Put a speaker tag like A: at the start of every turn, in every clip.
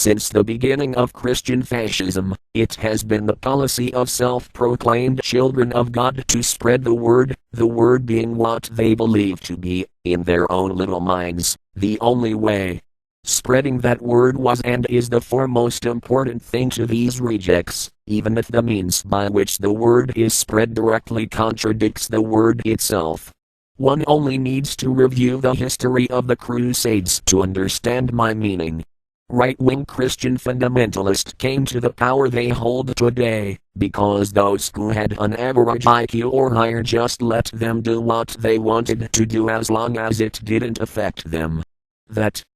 A: Since the beginning of Christian fascism, it has been the policy of self-proclaimed children of God to spread the word being what they believe to be, in their own little minds, the only way. Spreading that word was and is the foremost important thing to these rejects, even if the means by which the word is spread directly contradicts the word itself. One only needs to review the history of the Crusades to understand my meaning. Right-wing Christian fundamentalists came to the power they hold today, because those who had an average IQ or higher just let them do what they wanted to do as long as it didn't affect them.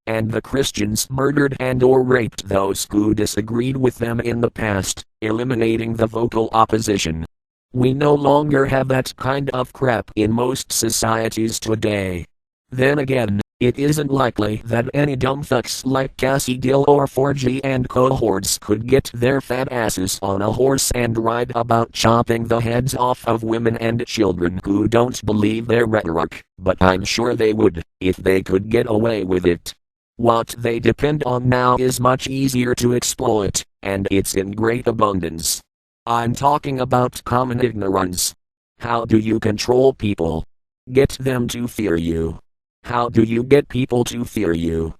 A: And the Christians murdered and or raped those who disagreed with them in the past, eliminating the vocal opposition. We no longer have that kind of crap in most societies today. Then again, it isn't likely that any dumb fucks like Cassie Gill or 4G and cohorts could get their fat asses on a horse and ride about chopping the heads off of women and children who don't believe their rhetoric, but I'm sure they would, if they could get away with it. What they depend on now is much easier to exploit, and it's in great abundance. I'm talking about common ignorance. How do you control people? Get them to fear you. How do you get people to fear you?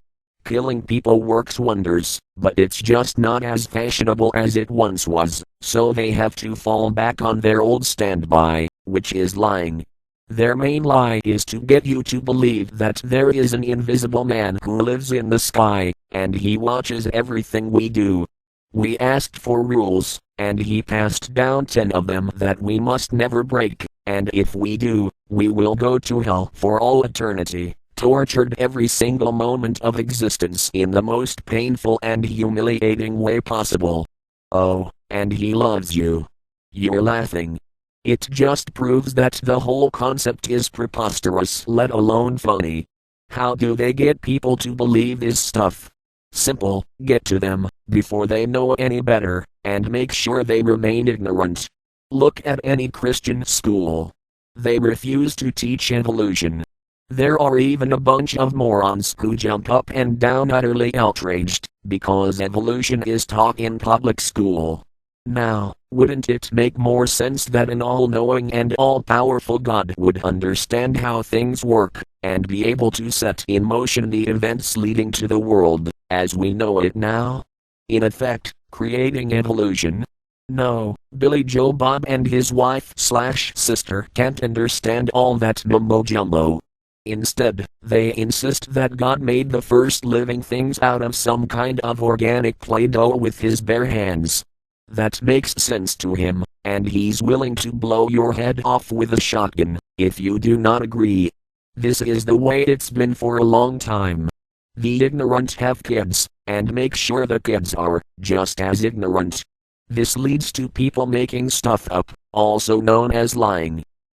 A: Killing people works wonders, but it's just not as fashionable as it once was, so they have to fall back on their old standby, which is lying. Their main lie is to get you to believe that there is an invisible man who lives in the sky, and he watches everything we do. We asked for rules, and he passed down 10 of them that we must never break, and if we do, we will go to hell for all eternity, tortured every single moment of existence in the most painful and humiliating way possible. Oh, and he loves you. You're laughing. It just proves that the whole concept is preposterous, let alone funny. How do they get people to believe this stuff? Simple, get to them, before they know any better, and make sure they remain ignorant. Look at any Christian school. They refuse to teach evolution. There are even a bunch of morons who jump up and down utterly outraged, because evolution is taught in public school. Now, wouldn't it make more sense that an all-knowing and all-powerful God would understand how things work, and be able to set in motion the events leading to the world, as we know it now? In effect, creating evolution? No, Billy Joe Bob and his wife/sister can't understand all that mumbo-jumbo. Instead, they insist that God made the first living things out of some kind of organic Play-Doh with his bare hands. That makes sense to him, and he's willing to blow your head off with a shotgun, if you do not agree. This is the way it's been for a long time. The ignorant have kids, and make sure the kids are just as ignorant. This leads to people making stuff up, also known as lying,